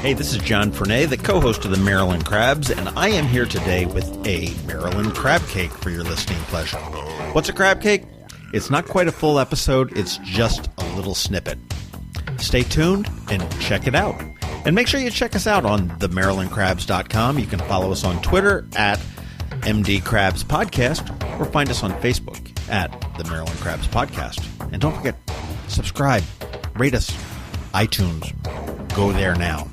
Hey, this is John Fernay, the co-host of the Maryland Crabs, and I am here today with a Maryland crab cake for your listening pleasure. What's a crab cake? It's not quite a full episode, it's just a little snippet. Stay tuned and check it out. And make sure you check us out on themarylandcrabs.com. You can follow us on Twitter at MD Crabs Podcast or find us on Facebook at the Maryland Crabs Podcast. And don't forget, subscribe, rate us, iTunes. Go there now.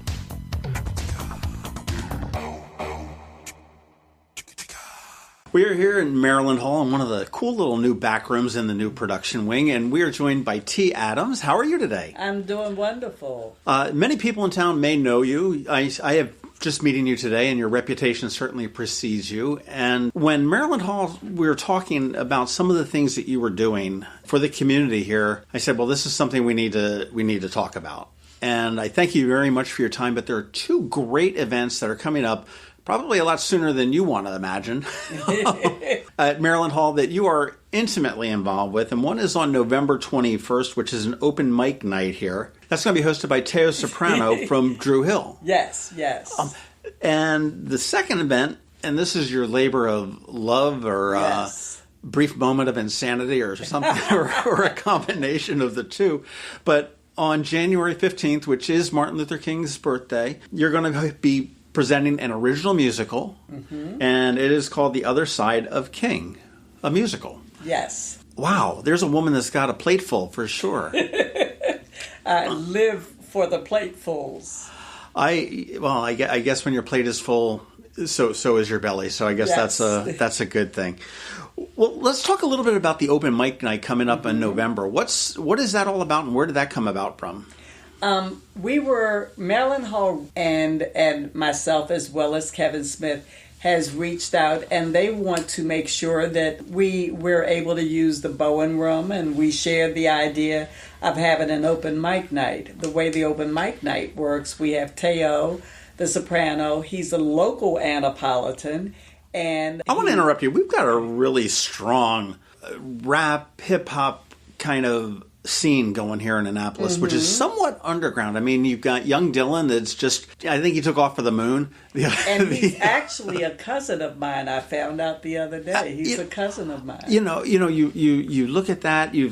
We are here in Maryland Hall in one of the cool little new back rooms in the new production wing, and we are joined by T. Adams. How are you today? I'm doing wonderful. Many people in town may know you. I have just meeting you today, and your reputation certainly precedes you. And when Maryland Hall, we were talking about some of the things that you were doing for the community here, I said, well, this is something we need to talk about. And I thank you very much for your time, but there are two great events that are coming up probably a lot sooner than you want to imagine at Maryland Hall that you are intimately involved with. And one is on November 21st, which is an open mic night here. That's going to be hosted by Tao Soprano from Dru Hill. Yes. And the second event, and this is your labor of love or brief moment of insanity or something, or a combination of the two. But on January 15th, which is Martin Luther King's birthday, you're going to be presenting an original musical, and it is called The Other Side of King, a musical. Yes. Wow, there's a woman that's got a plateful for sure. I live for the platefuls. I guess when your plate is full, so is your belly. So I guess that's a good thing. Well, let's talk a little bit about the open mic night coming up in November. What is that all about, and where did that come about from? We were, Maryland Hall and myself, as well as Kevin Smith, has reached out, and they want to make sure that we're able to use the Bowen room, and we shared the idea of having an open mic night. The way the open mic night works, we have Tao, the soprano. He's a local Annapolitan, and I want to interrupt you. We've got a really strong rap, hip-hop kind of scene going here in Annapolis, which is somewhat underground. I mean, you've got young Dylan that's just, I think he took off for the moon. And he's actually a cousin of mine. I found out the other day. He's a cousin of mine. You look at that, you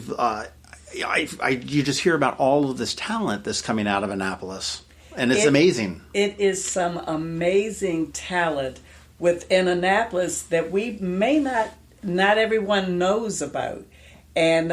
just hear about all of this talent that's coming out of Annapolis. And it's amazing. It is some amazing talent within Annapolis that we may not everyone knows about. And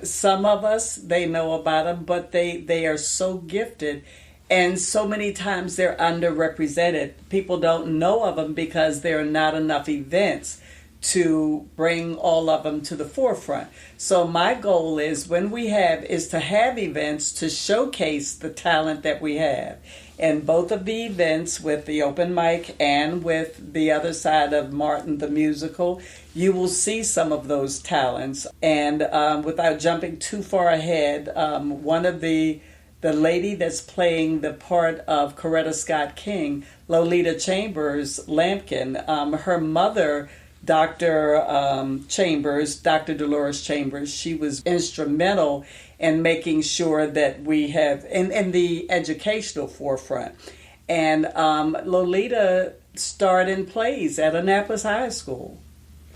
some of us, they know about them, but they are so gifted. And so many times they're underrepresented. People don't know of them because there are not enough events to bring all of them to the forefront. So my goal is to have events to showcase the talent that we have. And both of the events, with the open mic and with the other side of Martin the musical, you will see some of those talents. And without jumping too far ahead, one of the lady that's playing the part of Coretta Scott King, Lolita Chambers Lampkin, her mother, Dr. Chambers, Dr. Dolores Chambers, she was instrumental in making sure that we have, in the educational forefront. And Lolita starred in plays at Annapolis High School.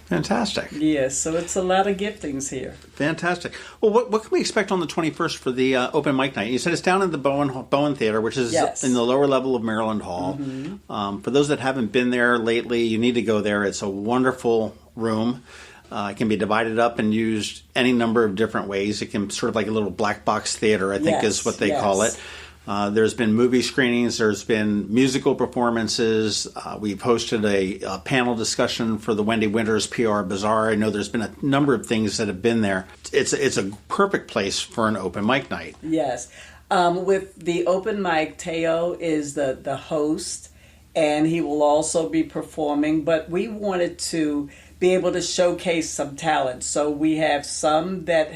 Fantastic. Yes, so it's a lot of giftings here. Fantastic. Well, what can we expect on the 21st for the open mic night? You said it's down in the Bowen Theater, which is in the lower level of Maryland Hall. For those that haven't been there lately, you need to go there. It's a wonderful room. It can be divided up and used any number of different ways. It can sort of like a little black box theater, I think is what they call it. There's been movie screenings. There's been musical performances. We've hosted a panel discussion for the Wendy Winters PR Bazaar. I know there's been a number of things that have been there. It's a perfect place for an open mic night. Yes. With the open mic, Tao is the host, and he will also be performing. But we wanted to be able to showcase some talent. So we have some that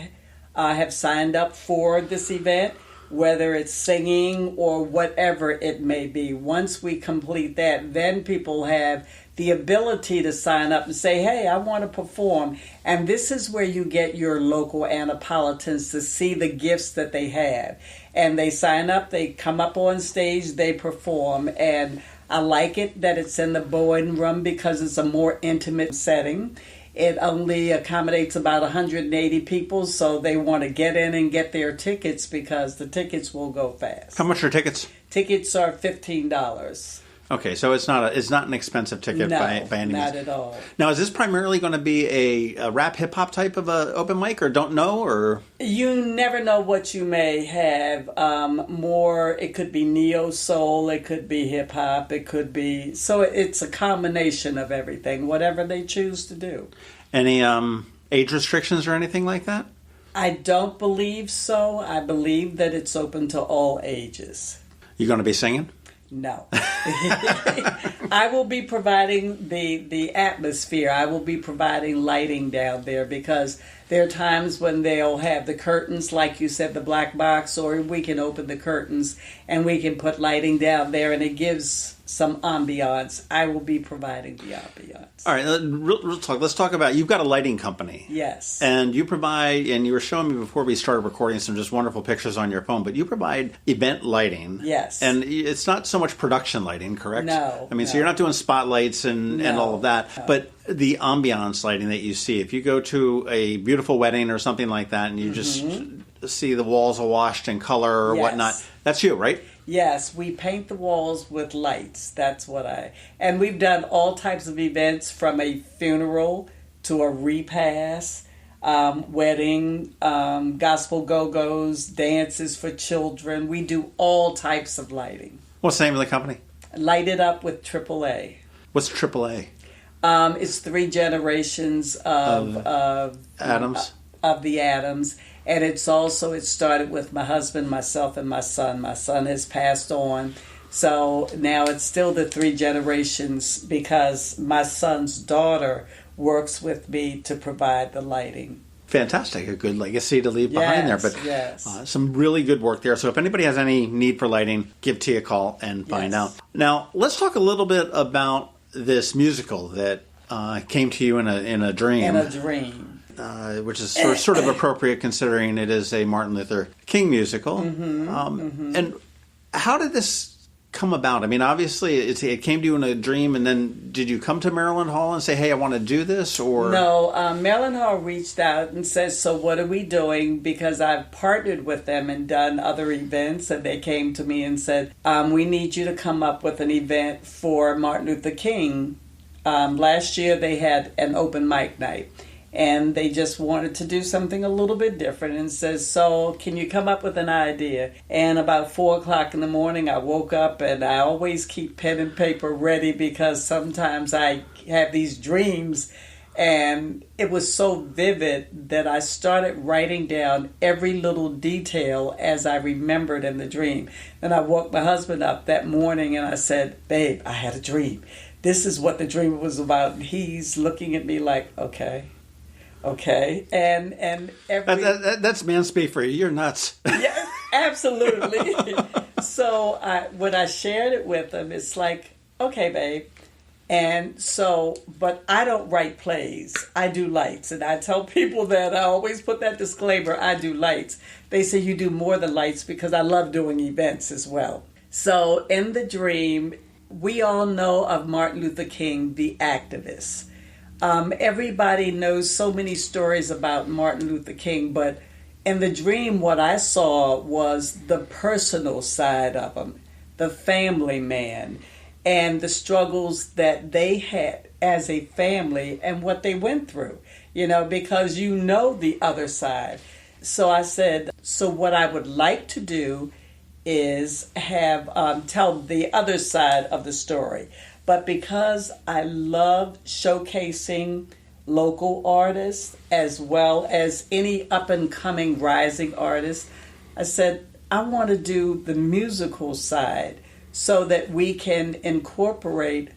have signed up for this event, whether it's singing or whatever it may be. Once we complete that, then people have the ability to sign up and say, hey, I want to perform. And this is where you get your local Annapolitans to see the gifts that they have. And they sign up, they come up on stage, they perform. And I like it that it's in the Bowen room because it's a more intimate setting. It only accommodates about 180 people, so they want to get in and get their tickets because the tickets will go fast. How much are tickets? Tickets are $15. Okay, so it's not an expensive ticket by any means. Not at all. Now, is this primarily going to be a rap hip hop type of a open mic, or don't know, or you never know what you may have? More, it could be neo soul, it could be hip hop, it could be it's a combination of everything, whatever they choose to do. Any age restrictions or anything like that? I don't believe so. I believe that it's open to all ages. You going to be singing? No. I will be providing the atmosphere. I will be providing lighting down there because there are times when they'll have the curtains, like you said, the black box, or we can open the curtains and we can put lighting down there and it gives some ambiance. I will be providing the ambiance. All right, real talk. Let's talk about, you've got a lighting company. Yes. And you provide, and you were showing me before we started recording some just wonderful pictures on your phone, but you provide event lighting. Yes. And it's not so much production lighting, correct? No. I mean, so you're not doing spotlights and all of that, No. but the ambiance lighting that you see, if you go to a beautiful wedding or something like that and you just see the walls awashed in color or whatnot, that's you, right? Yes, we paint the walls with lights. That's and we've done all types of events from a funeral to a repast, wedding, gospel go-go's, dances for children. We do all types of lighting. What's the name of the company? Light It Up with AAA. What's AAA? It's 3 generations of Adams? Of the Adams. And it started with my husband, myself, and my son. My son has passed on. So now it's still the 3 generations because my son's daughter works with me to provide the lighting. Fantastic. A good legacy to leave behind there. But some really good work there. So if anybody has any need for lighting, give T a call and find out. Now, let's talk a little bit about this musical that came to you in a dream. In a dream. Which is sort of appropriate considering it is a Martin Luther King musical. And how did this come about? I mean, obviously it came to you in a dream, and then did you come to Maryland Hall and say, hey, I want to do this? Or No, Maryland Hall reached out and said, so what are we doing? Because I've partnered with them and done other events, and they came to me and said, we need you to come up with an event for Martin Luther King. Last year they had an open mic night. And they just wanted to do something a little bit different and says, so can you come up with an idea? And about 4 o'clock in the morning, I woke up, and I always keep pen and paper ready because sometimes I have these dreams. And it was so vivid that I started writing down every little detail as I remembered in the dream. And I woke my husband up that morning and I said, babe, I had a dream. This is what the dream was about. And he's looking at me like, okay, and every that's man speak for you. You're nuts. Yeah, absolutely. So when I shared it with him, it's like, okay, babe. And so, but I don't write plays. I do lights, and I tell people that I always put that disclaimer. I do lights. They say you do more than lights because I love doing events as well. So in the dream, we all know of Martin Luther King, the activist. Everybody knows so many stories about Martin Luther King, but in the dream, what I saw was the personal side of him, the family man, and the struggles that they had as a family and what they went through, because you know the other side. So I said, so what I would like to do is have tell the other side of the story. But because I love showcasing local artists as well as any up-and-coming rising artists, I said, I want to do the musical side so that we can incorporate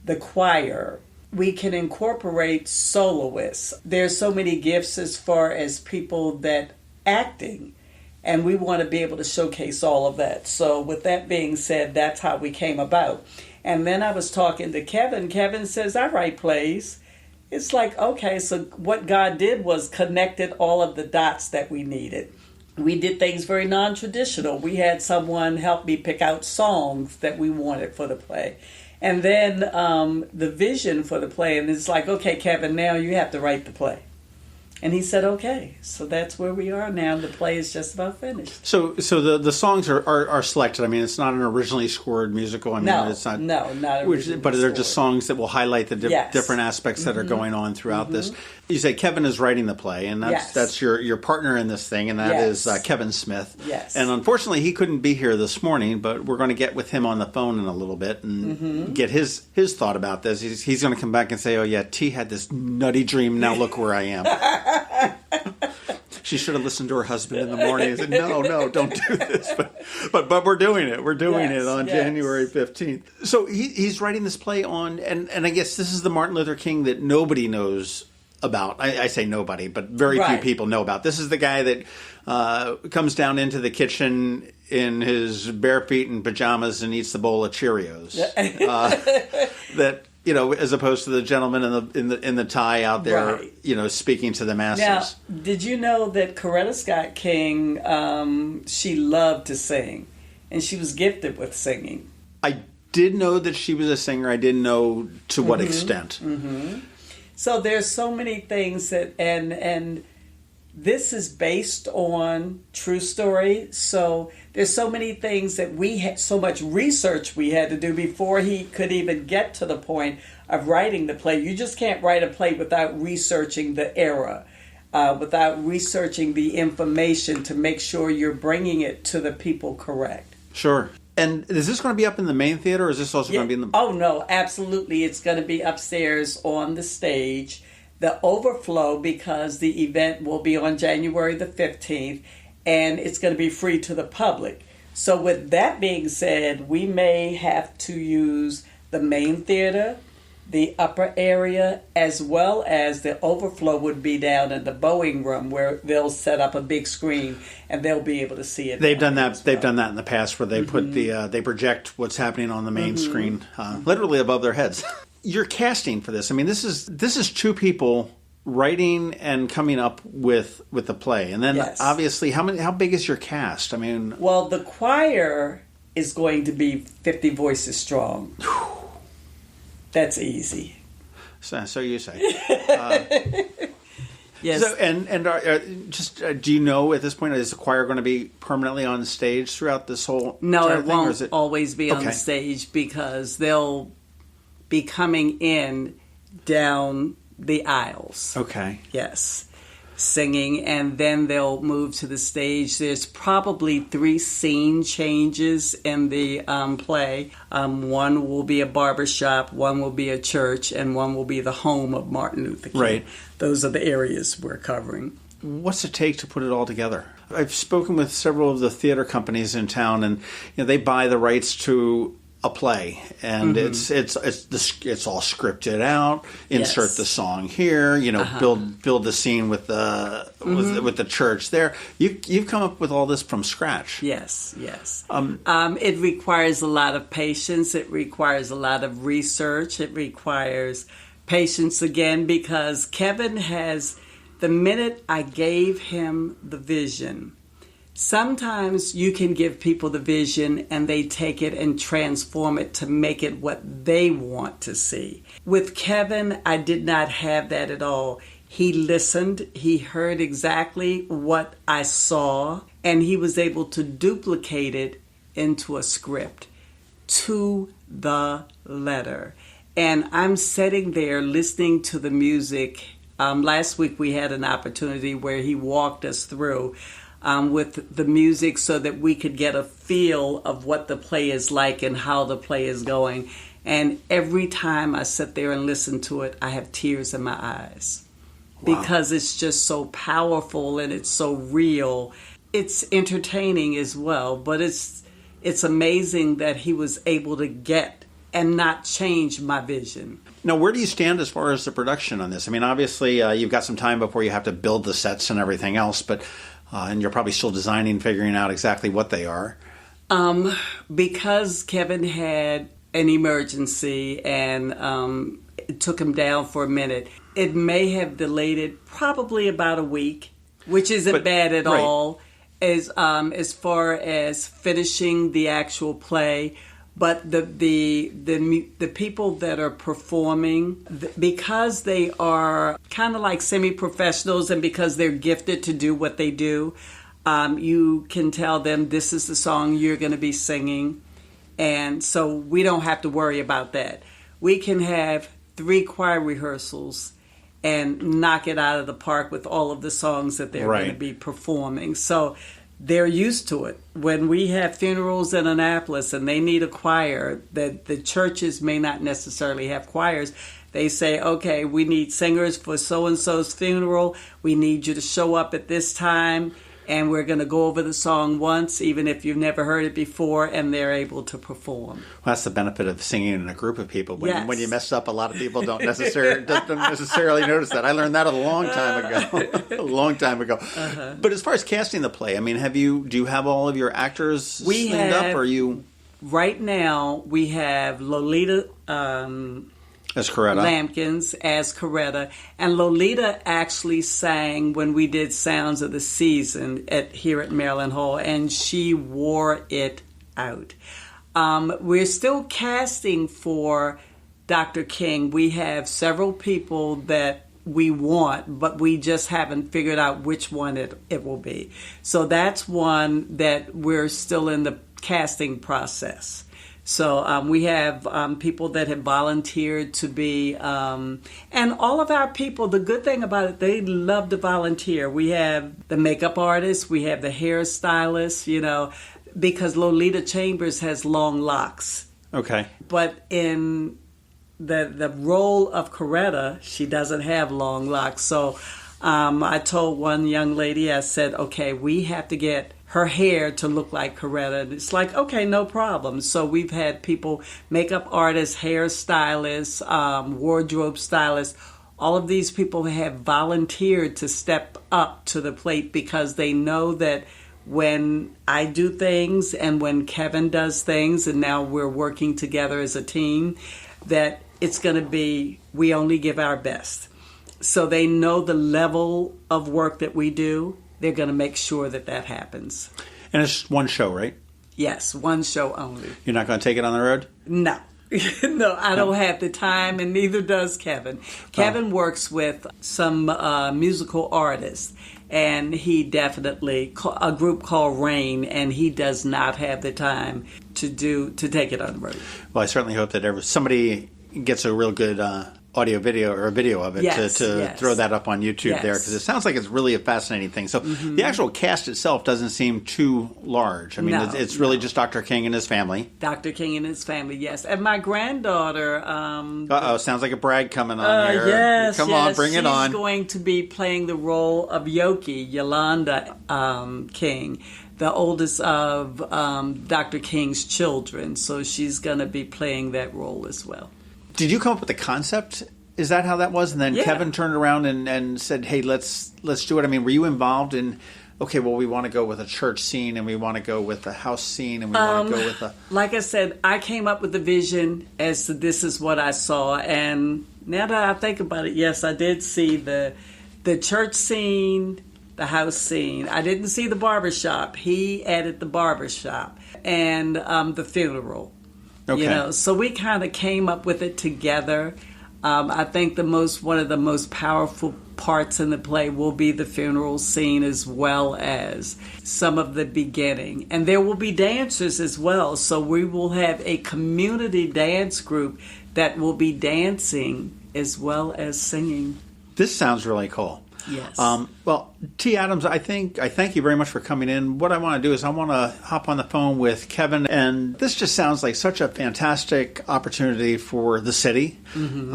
the choir. We can incorporate soloists. There's so many gifts as far as people that acting. And we want to be able to showcase all of that. So with that being said, that's how we came about. And then I was talking to Kevin. Kevin says, I write plays. It's like, okay, so what God did was connected all of the dots that we needed. We did things very non-traditional. We had someone help me pick out songs that we wanted for the play. And then the vision for the play. And it's like, okay, Kevin, now you have to write the play. And he said, okay. So that's where we are now. The play is just about finished. So the songs are selected. I mean, it's not an originally scored musical. I mean, it's not. No, not originally but they're scored. just songs that will highlight the different aspects that are going on throughout this. You say Kevin is writing the play, and that's your partner in this thing, and that is Kevin Smith. Yes. And unfortunately, he couldn't be here this morning, but we're going to get with him on the phone in a little bit and get his thought about this. He's going to come back and say, oh, yeah, T had this nutty dream. Now look where I am. She should have listened to her husband in the morning and said, no, don't do this. But we're doing it. We're doing it on January 15th. So he's writing this play on, and I guess this is the Martin Luther King that nobody knows about. I say nobody, but very few people know about. This is the guy that comes down into the kitchen in his bare feet and pajamas and eats the bowl of Cheerios. That, you know, as opposed to the gentleman in the tie out there, you know, speaking to the masses. Now, did you know that Coretta Scott King, she loved to sing, and she was gifted with singing? I did know that she was a singer. I didn't know to what extent. So there's so many things that, and this is based on true story. So there's so many things that we had, so much research we had to do before he could even get to the point of writing the play. You just can't write a play without researching the era, without researching the information to make sure you're bringing it to the people correct. Sure. And is this going to be up in the main theater, or is this also going to be in the... Oh, no, absolutely. It's going to be upstairs on the stage. The overflow, because the event will be on January the 15th, and it's going to be free to the public. So with that being said, we may have to use the main theater, the upper area, as well as the overflow would be down in the Bowen room, where they'll set up a big screen and they'll be able to see it. They've done that. Well. They've done that in the past, where they put they project what's happening on the main screen, literally above their heads. You're casting for this. I mean, this is two people writing and coming up with the play, and then obviously, how big is your cast? I mean, well, the choir is going to be 50 voices strong. That's easy. So you say. Yes. So, and do you know at this point, is the choir going to be permanently on stage throughout this whole? No, it thing, won't always be on the stage, because they'll be coming in down the aisles. Okay. Yes. Singing, and then they'll move to the stage. There's probably 3 scene changes in the play. One will be a barber shop, one will be a church, and one will be the home of Martin Luther King. Right. Those are the areas we're covering. What's it take to put it all together? I've spoken with several of the theater companies in town, and they buy the rights to a play, and it's all scripted out. Insert the song here, build the scene with the church there. You've come up with all this from scratch. Yes. It requires a lot of patience. It requires a lot of research. It requires patience again, because Kevin has, the minute I gave him the vision. Sometimes you can give people the vision and they take it and transform it to make it what they want to see. With Kevin, I did not have that at all. He listened, he heard exactly what I saw, and he was able to duplicate it into a script to the letter. And I'm sitting there listening to the music. Last week we had an opportunity where he walked us through with the music so that we could get a feel of what the play is like and how the play is going. And every time I sit there and listen to it, I have tears in my eyes. Wow. Because it's just so powerful and it's so real. It's entertaining as well, but it's amazing that he was able to get and not change my vision. Now, where do you stand as far as the production on this? I mean, obviously, you've got some time before you have to build the sets and everything else, but and you're probably still designing, figuring out exactly what they are. Because Kevin had an emergency and it took him down for a minute, it may have delayed it probably about a week, which isn't bad at all as far as finishing the actual play. But the people that are performing, because they are kind of like semi-professionals and because they're gifted to do what they do, you can tell them this is the song you're going to be singing. And so we don't have to worry about that. We can have 3 choir rehearsals and knock it out of the park with all of the songs that they're going to be performing. So they're used to it. When we have funerals in Annapolis and they need a choir, that the churches may not necessarily have choirs, they say, okay, we need singers for so-and-so's funeral. We need you to show up at this time, and we're going to go over the song once, even if you've never heard it before, and they're able to perform. Well, that's the benefit of singing in a group of people. When you mess up, a lot of people don't necessarily notice that. I learned that a long time ago. Uh-huh. But as far as casting the play, I mean, do you have all of your actors lined up? Or you? Right now, we have Lolita as Coretta. Lampkins as Coretta. And Lolita actually sang when we did Sounds of the Season here at Maryland Hall, and she wore it out. We're still casting for Dr. King. We have several people that we want, but we just haven't figured out which one it will be. So that's one that we're still in the casting process. So we have people that have volunteered to be, and all of our people, the good thing about it, they love to volunteer. We have the makeup artist, we have the hairstylist, because Lolita Chambers has long locks. Okay. But in the role of Coretta, she doesn't have long locks. So I told one young lady, I said, okay, we have to get her hair to look like Coretta. And it's like, okay, no problem. So we've had people, makeup artists, hairstylists, wardrobe stylists, all of these people have volunteered to step up to the plate because they know that when I do things and when Kevin does things, and now we're working together as a team, that it's going to be, we only give our best. So they know the level of work that we do. They're going to make sure that happens. And it's just one show, right? Yes, one show only. You're not going to take it on the road? No. No, I don't have the time, and neither does Kevin. Kevin works with some musical artists, and he definitely, a group called Rain, and he does not have the time to take it on the road. Well, I certainly hope that somebody gets a real good audio video or a video of it to throw that up on YouTube there, because it sounds like it's really a fascinating thing. So the actual cast itself doesn't seem too large. I mean, it's really just Dr. King and his family. Dr. King and his family, yes. And my granddaughter... sounds like a brag coming on here. Yes, Come on, bring it on. She's going to be playing the role of Yoki, Yolanda King, the oldest of Dr. King's children. So she's going to be playing that role as well. Did you come up with the concept? Is that how that was? And then Kevin turned around and said, hey, let's do it. I mean, were you involved in, okay, well, we want to go with a church scene and we want to go with a house scene and we want to go with a... Like I said, I came up with the vision as to this is what I saw. And now that I think about it, yes, I did see the church scene, the house scene. I didn't see the barbershop. He added the barbershop and the funeral. Okay. So we kind of came up with it together. I think one of the most powerful parts in the play will be the funeral scene as well as some of the beginning. And there will be dancers as well. So we will have a community dance group that will be dancing as well as singing. This sounds really cool. Yes. Well, T. Adams, I thank you very much for coming in. What I want to do is I want to hop on the phone with Kevin, and this just sounds like such a fantastic opportunity for the city, and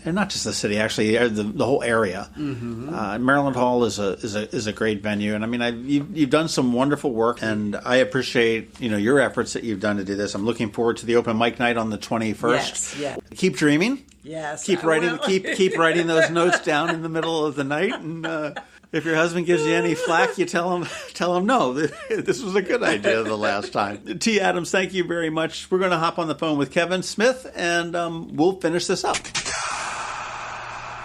not just the city, actually, the whole area. Maryland Hall is a great venue, and I mean, you've done some wonderful work, and I appreciate your efforts that you've done to do this. I'm looking forward to the open mic night on the 21st. Yes. Keep dreaming. Yes. Keep writing those notes down in the middle of the night, and If your husband gives you any flack, you tell him no. This was a good idea the last time. T. Adams, thank you very much. We're going to hop on the phone with Kevin Smith, and we'll finish this up.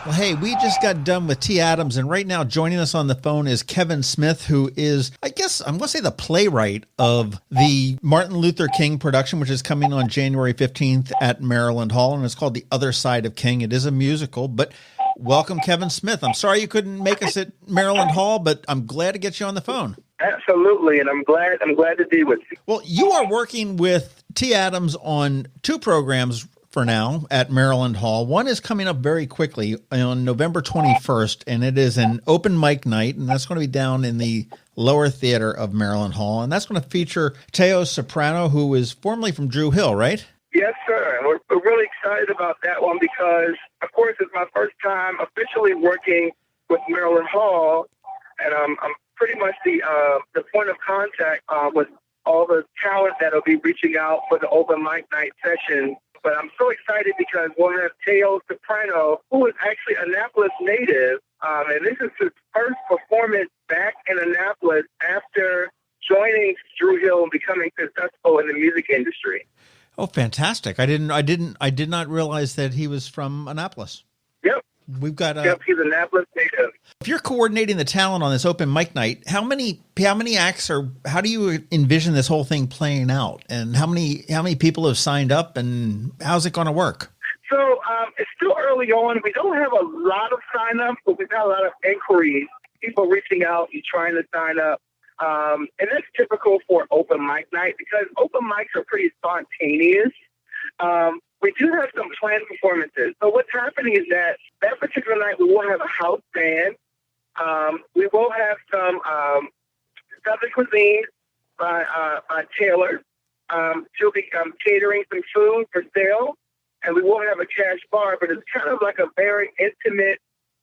Well, hey, we just got done with T. Adams, and right now joining us on the phone is Kevin Smith, who is, I guess, I'm going to say the playwright of the Martin Luther King production, which is coming on January 15th at Maryland Hall, and it's called The Other Side of King. It is a musical, but welcome, Kevin Smith. I'm sorry you couldn't make us at Maryland Hall, but I'm glad to get you on the phone. Absolutely, and I'm glad to be with you. Well, you are working with T. Adams on two programs for now at Maryland Hall. One is coming up very quickly on November 21st, and it is an open mic night, and that's going to be down in the lower theater of Maryland Hall, and that's going to feature Tao Soprano, who is formerly from Dru Hill, right? Yes, sir. And we're really excited about that one because, of course, it's my first time officially working with Maryland Hall, and I'm pretty much the point of contact with all the talent that'll be reaching out for the open mic night session. But I'm so excited because we'll have Tao Soprano, who is actually an Annapolis native, and this is his first performance back in Annapolis after joining Dru Hill and becoming successful in the music industry. Oh, fantastic! I did not realize that he was from Annapolis. Yep. We've got Yep, he's an Annapolis native. If you're coordinating the talent on this open mic night, how many acts how do you envision this whole thing playing out? And how many people have signed up, and how's it going to work? So it's still early on. We don't have a lot of sign-ups, but we've got a lot of inquiries, people reaching out and trying to sign up. And that's typical for open mic night because open mics are pretty spontaneous. We do have some planned performances. So what's happening is that particular night we will have a house band. We will have some Southern cuisine by Taylor. She'll be catering some food for sale, and we will have a cash bar. But it's kind of like a very intimate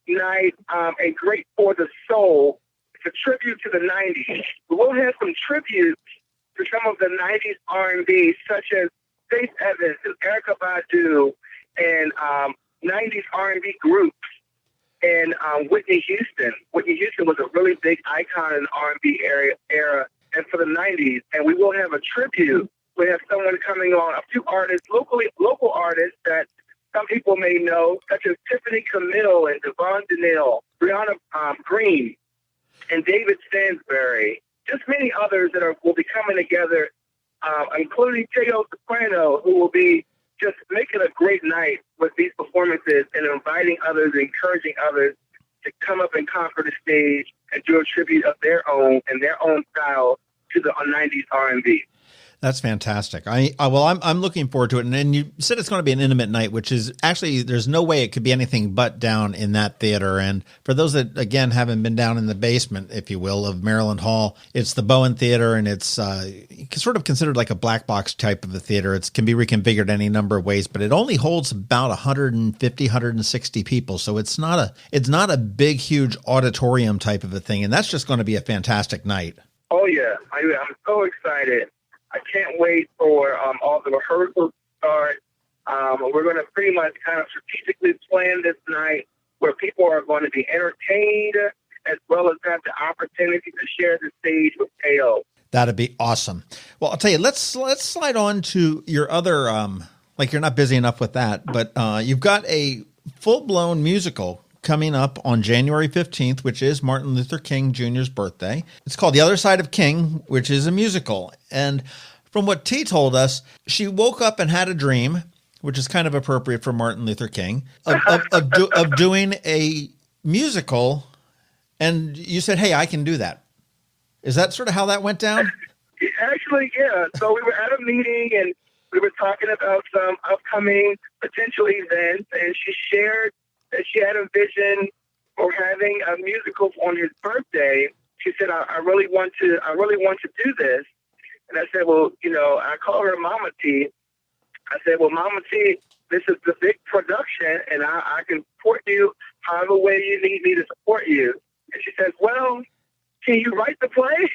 night, and great for the soul. It's a tribute to the '90s. We will have some tributes to some of the '90s R&B, such as Faith Evans and Erykah Badu, and '90s R&B groups, and Whitney Houston. Whitney Houston was a really big icon in the R&B era, and for the '90s. And we will have a tribute. We have someone coming on, a few artists, local artists that some people may know, such as Tiffany Camille and Devon Danielle, Brianna Green, and David Stansbury. Just many others that will be coming together, including Tao Soprano, who will be just making a great night with these performances and inviting others, encouraging others to come up and conquer the stage and do a tribute of their own and their own style to the '90s R&B. That's fantastic. I'm looking forward to it. And you said it's going to be an intimate night, which is actually, there's no way it could be anything but down in that theater. And for those that, again, haven't been down in the basement, if you will, of Maryland Hall, it's the Bowen Theater, and it's sort of considered like a black box type of a theater. It can be reconfigured any number of ways, but it only holds about 150, 160 people. So it's not a big, huge auditorium type of a thing. And that's just going to be a fantastic night. Oh, yeah. I'm so excited. I can't wait for all the rehearsals to start. We're going to pretty much kind of strategically plan this night where people are going to be entertained as well as have the opportunity to share the stage with Tao. That'd be awesome. Well, I'll tell you, let's slide on to your other, you're not busy enough with that, but you've got a full-blown musical coming up on January 15th, which is Martin Luther King Jr.'s birthday. It's called The Other Side of King, which is a musical. And from what T told us, she woke up and had a dream, which is kind of appropriate for Martin Luther King, of doing a musical. And you said, hey, I can do that. Is that sort of how that went down? Actually, yeah. So we were at a meeting and we were talking about some upcoming potential events, and she shared that she had a vision for having a musical on his birthday. She said, I really want to do this. And I said, well, I call her Mama T. I said, well, Mama T, this is the big production, and I can support you however way you need me to support you. And she says, well, can you write the play?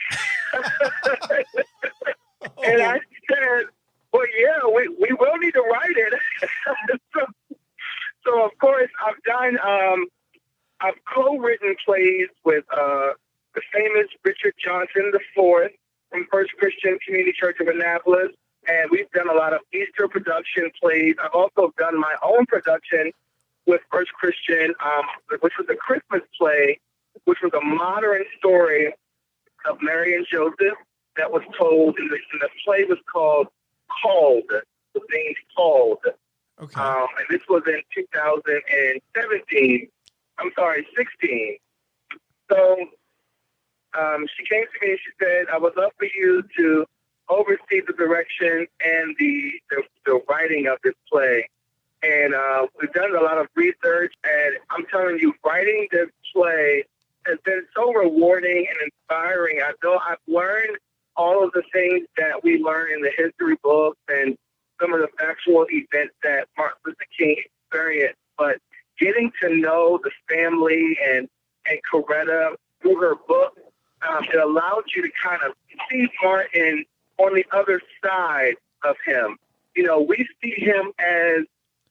And I said, well, yeah, we will need to write it. So of course, I've co-written plays plays with the famous Richard Johnson IV from First Christian Community Church of Annapolis. And we've done a lot of Easter production plays. I've also done my own production with First Christian, which was a Christmas play, which was a modern story of Mary and Joseph that was told, and the play was called Called, the thing Called. Okay. And this was in 2017. I'm sorry, 16. So she came to me and she said, I would love for you to oversee the direction and the writing of this play. And we've done a lot of research, and I'm telling you, writing this play has been so rewarding and inspiring. I know I've learned all of the things that we learn in the history books and some of the factual events that Martin Luther King experienced, but getting to know the family and Coretta through her book, it allows you to kind of see Martin on the other side of him. You know, we see him as,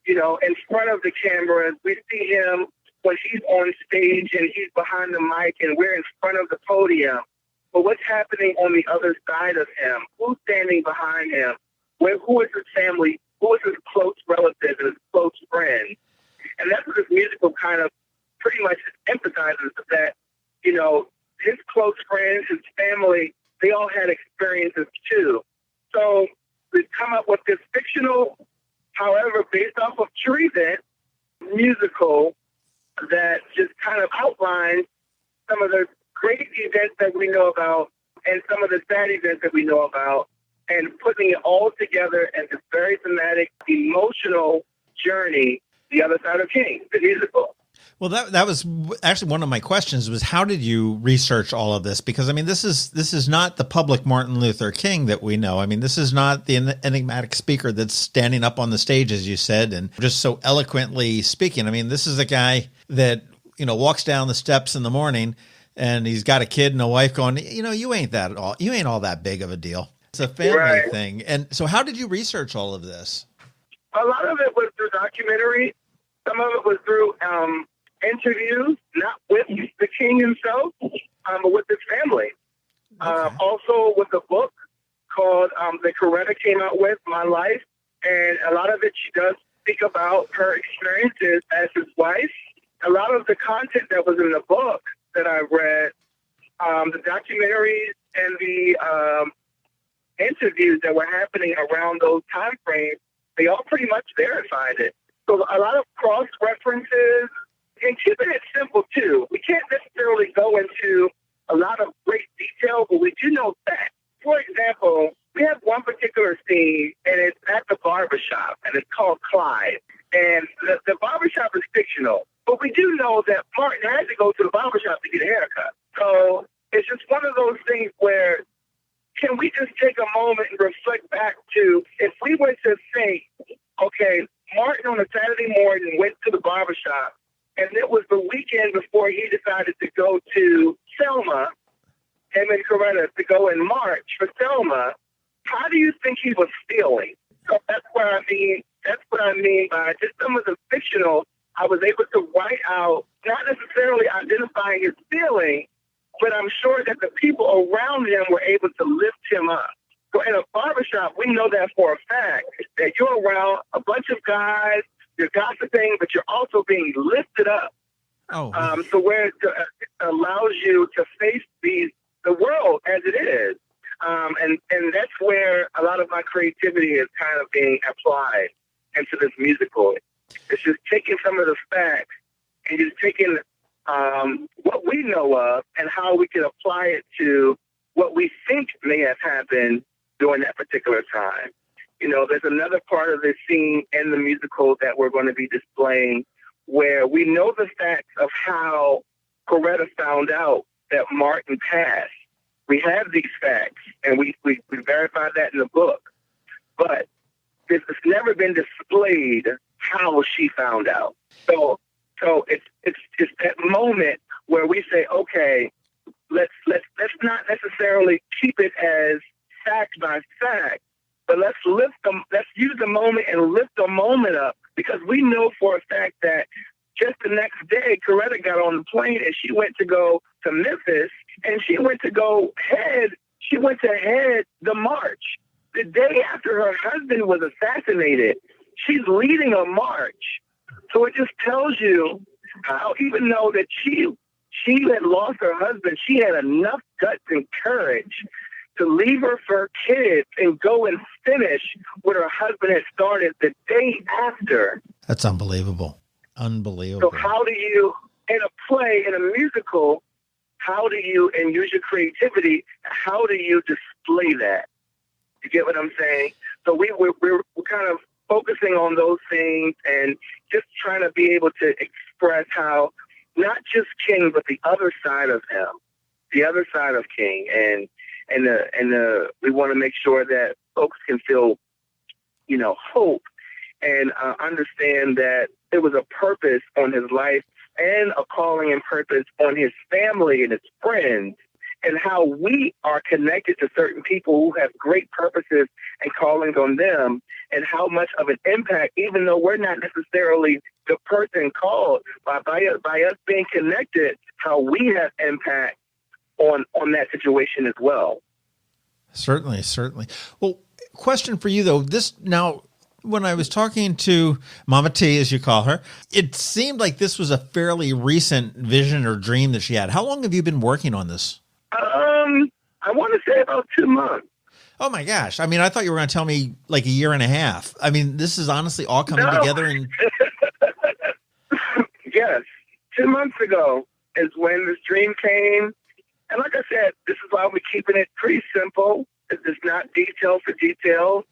you know, in front of the cameras. We see him when he's on stage and he's behind the mic and we're in front of the podium. But what's happening on the other side of him? Who's standing behind him? Who is his family? Who is his close relative and his close friend? And that's what this musical kind of pretty much emphasizes, that, you know, his close friends, his family, they all had experiences too. So we've come up with this fictional, however, based off of true event musical that just kind of outlines some of the great events that we know about and some of the sad events that we know about, and putting it all together in this very thematic, emotional journey, The Other Side of King, the musical. Well, that was actually one of my questions, was how did you research all of this? Because, I mean, this is not the public Martin Luther King that we know. I mean, this is not the enigmatic speaker that's standing up on the stage, as you said, and just so eloquently speaking. I mean, this is a guy that, you know, walks down the steps in the morning and he's got a kid and a wife going, you know, you ain't all that big of a deal. It's a family thing. And so how did you research all of this? A lot of it was through documentary. Some of it was through interviews, not with the king himself, but with his family. Okay. Also with a book called that Coretta came out with, My Life. And a lot of it, she does speak about her experiences as his wife. A lot of the content that was in the book that I read, the documentaries and the interviews that were happening around those time frames, they all pretty much verified it. So a lot of cross-references, and keeping it simple, too. We can't necessarily go into a lot of great detail, but we do know that. For example, we have one particular scene, and it's at the barbershop, and it's called Clyde. And the barbershop is fictional, but we do know that Martin had to go to the barbershop to get a haircut. So it's just one of those things where, can we just take a moment and reflect back to, if we were to think, okay, Martin on a Saturday morning went to the barbershop, and it was the weekend before he decided to go to Selma, him and Coretta, to go in March for Selma. How do you think he was feeling? So that's what I mean by just some of the fictional. I was able to write out, not necessarily identifying his feeling, but I'm sure that the people around him were able to lift him up. So in a barbershop, we know that for a fact, that you're around a bunch of guys, you're gossiping, but you're also being lifted up. Oh. So where it allows you to face the world as it is. And that's where a lot of my creativity is kind of being applied into this musical. It's just taking some of the facts and just taking what we know of and how we can apply it to what we think may have happened during that particular time. You know, there's another part of this scene in the musical that we're going to be displaying where we know the facts of how Coretta found out that Martin passed. We have these facts, and we verified that in the book. But it's never been displayed how she found out. So it's that moment where we say, okay, let's not necessarily keep it as fact by fact, but let's use the moment and lift the moment up, because we know for a fact that just the next day, Coretta got on the plane and she went to go to Memphis, and she went to head the march. The day after her husband was assassinated, she's leading a march. So it just tells you how, even though that she had lost her husband, she had enough guts and courage to leave her for her kids and go and finish what her husband had started the day after. That's unbelievable. Unbelievable. So how do you, in a play, in a musical, how do you, and use your creativity, how do you display that? You get what I'm saying? So we're kind of focusing on those things and just trying to be able to express how not just King, but the other side of him, the other side of King, and we want to make sure that folks can feel, hope and understand that there was a purpose on his life and a calling and purpose on his family and his friends, and how we are connected to certain people who have great purposes and callings on them, and how much of an impact, even though we're not necessarily the person called, by us being connected, how we have impact on that situation as well. Certainly. Well, question for you though, when I was talking to Mama T, as you call her, it seemed like this was a fairly recent vision or dream that she had. How long have you been working on this? I want to say about 2 months. Oh my gosh. I mean, I thought you were going to tell me like a year and a half. I mean, this is honestly all coming together. And Yes. 2 months ago is when this dream came. And like I said, this is why we're keeping it pretty simple. It's not detail for detail,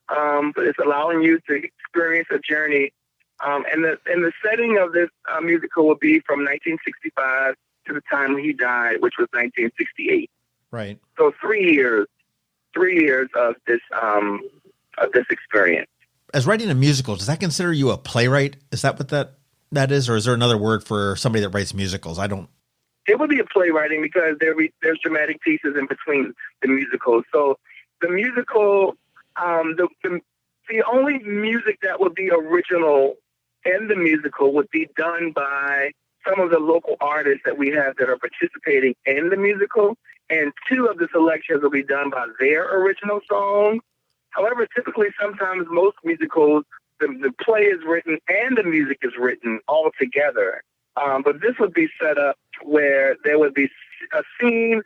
but it's allowing you to experience a journey. And the setting of this musical will be from 1965 to the time he died, which was 1968. Right. So 3 years of this experience. As writing a musical, does that consider you a playwright? Is that what that is, or is there another word for somebody that writes musicals? I don't. It would be a playwriting because there's dramatic pieces in between the musicals. So the musical, the only music that would be original in the musical would be done by some of the local artists that we have that are participating in the musical, and 2 of the selections will be done by their original songs. However, typically, sometimes most musicals, the play is written and the music is written all together. But this would be set up where there would be a scene,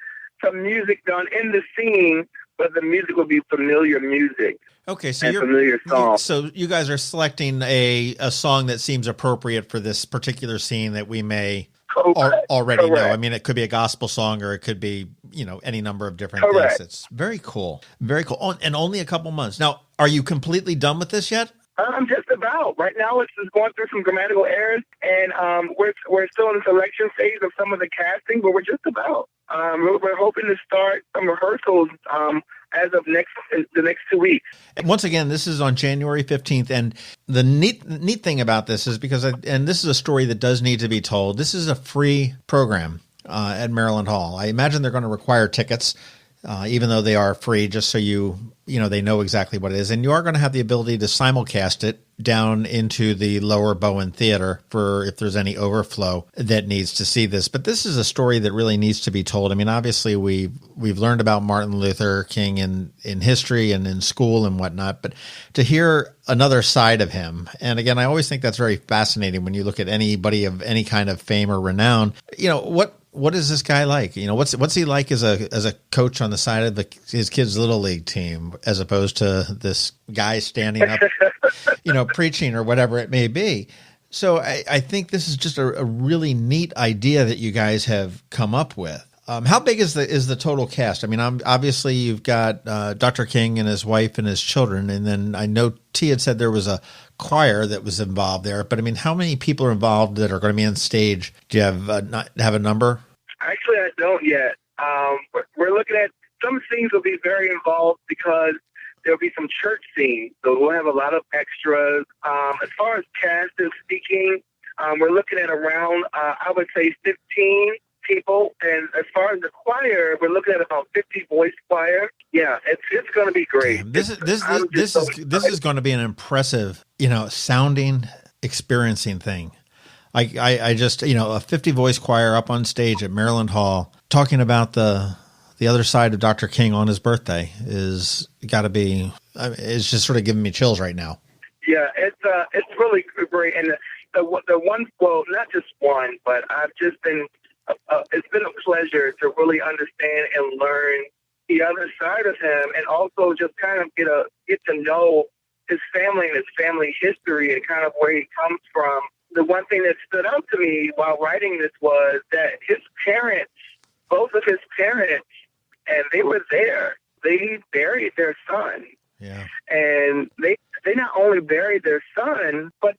some music done in the scene, but the music would be familiar music. Okay, so familiar songs. So you guys are selecting a song that seems appropriate for this particular scene that we may already know. I mean, it could be a gospel song, or it could be, any number of different things. It's very cool. Very cool. Oh, and only a couple months. Now, are you completely done with this yet? Just about. Right now, it's just going through some grammatical errors, and we're still in the selection phase of some of the casting, but we're just about. We're hoping to start some rehearsals as of the next 2 weeks. And once again, this is on January 15th, and the neat thing about this is because, and this is a story that does need to be told, this is a free program at Maryland Hall. I imagine they're going to require tickets, even though they are free, just so they know exactly what it is. And you are going to have the ability to simulcast it down into the lower Bowen Theater for if there's any overflow that needs to see this. But this is a story that really needs to be told. I mean, obviously we've learned about Martin Luther King in history and in school and whatnot, but to hear another side of him, and again, I always think that's very fascinating when you look at anybody of any kind of fame or renown. What is this guy like? What's he like as a coach on the side of his kids' little league team, as opposed to this guy standing up, preaching or whatever it may be. So I think this is just a really neat idea that you guys have come up with. How big is the total cast? I mean, obviously you've got Dr. King and his wife and his children, and then I know T had said there was a choir that was involved there. But I mean, how many people are involved that are going to be on stage? Do you have a number? Actually, I don't yet. We're looking at some scenes will be very involved because there'll be some church scenes, so we'll have a lot of extras. As far as cast and speaking, we're looking at around I would say 15 people, and as far as the choir, we're looking at about 50 voice choir. Yeah, it's going to be great. Damn, this is going to be an impressive, sounding, experiencing thing. I just, a 50 voice choir up on stage at Maryland Hall talking about the other side of Dr. King on his birthday is got to be, it's just sort of giving me chills right now. Yeah, it's really great. And the one, well, not just one, but I've just been, it's been a pleasure to really understand and learn the other side of him, and also just kind of get to know his family and his family history and kind of where he comes from. The one thing that stood out to me while writing this was that his parents, both of his parents, and they were there. They buried their son. Yeah. And they not only buried their son, but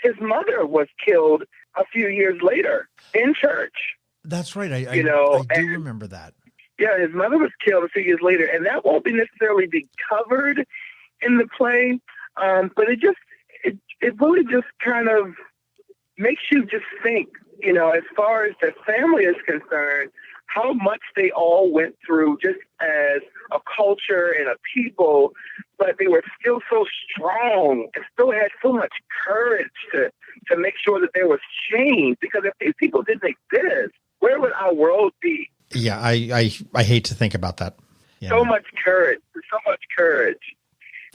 his mother was killed a few years later in church. That's right. I do remember that. Yeah, his mother was killed a few years later, and that won't necessarily be covered in the play, but it really just kind of makes you just think, as far as the family is concerned, how much they all went through just as a culture and a people, but they were still so strong and still had so much courage to make sure that there was change, because if these people didn't exist, where would our world be? Yeah, I hate to think about that. So much courage.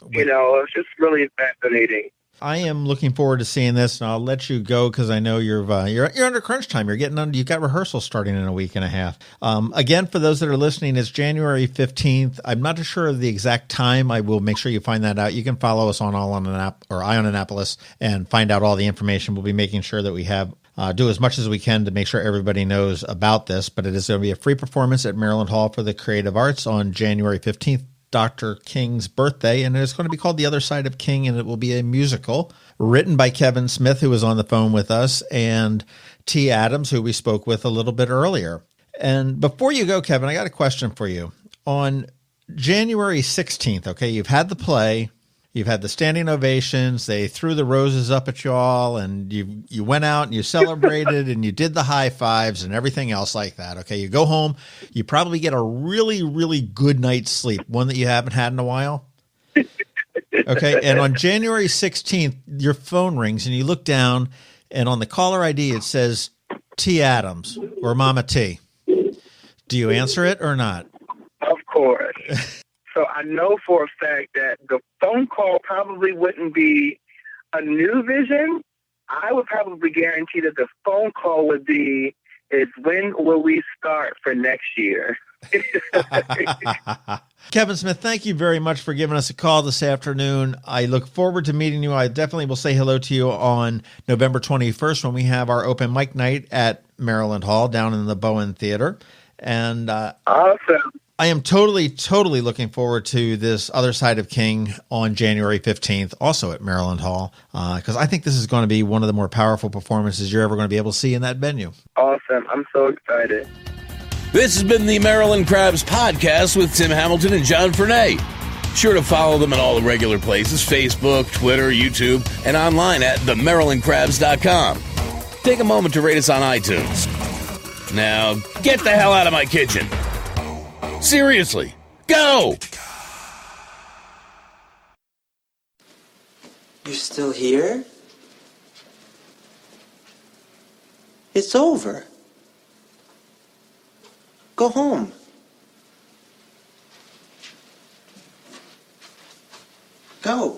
It's just really fascinating. I am looking forward to seeing this, and I'll let you go because I know you're under crunch time. You've got rehearsals starting in a week and a half. Again, for those that are listening, it's January 15th. I'm not sure of the exact time. I will make sure you find that out. You can follow us on Eye on Annapolis and find out all the information. We'll be making sure that we have do as much as we can to make sure everybody knows about this. But it is going to be a free performance at Maryland Hall for the Creative Arts on January 15th. Dr. King's birthday, and it's going to be called The Other Side of King, and it will be a musical written by Kevin Smith, who was on the phone with us, and T. Adams, who we spoke with a little bit earlier. And before you go, Kevin, I got a question for you. On January 16th, okay, you've had the play, you've had the standing ovations, they threw the roses up at y'all, and you went out and you celebrated and you did the high fives and everything else like that. Okay, you go home, you probably get a really, really good night's sleep, one that you haven't had in a while. Okay, and on January 16th, your phone rings and you look down, and on the caller ID it says T. Adams or Mama T. Do you answer it or not? Of course. So I know for a fact that the phone call probably wouldn't be a new vision. I would probably guarantee that the phone call would be, is when will we start for next year? Kevin Smith, thank you very much for giving us a call this afternoon. I look forward to meeting you. I definitely will say hello to you on November 21st when we have our open mic night at Maryland Hall down in the Bowen Theater. And awesome. I am totally, totally looking forward to this Other Side of King on January 15th, also at Maryland Hall, because I think this is going to be one of the more powerful performances you're ever going to be able to see in that venue. Awesome. I'm so excited. This has been the Maryland Crabs podcast with Tim Hamilton and John Fernay. Sure to follow them at all the regular places, Facebook, Twitter, YouTube, and online at themarylandcrabs.com. Take a moment to rate us on iTunes. Now, get the hell out of my kitchen. Seriously, go! You're still here? It's over. Go home. Go.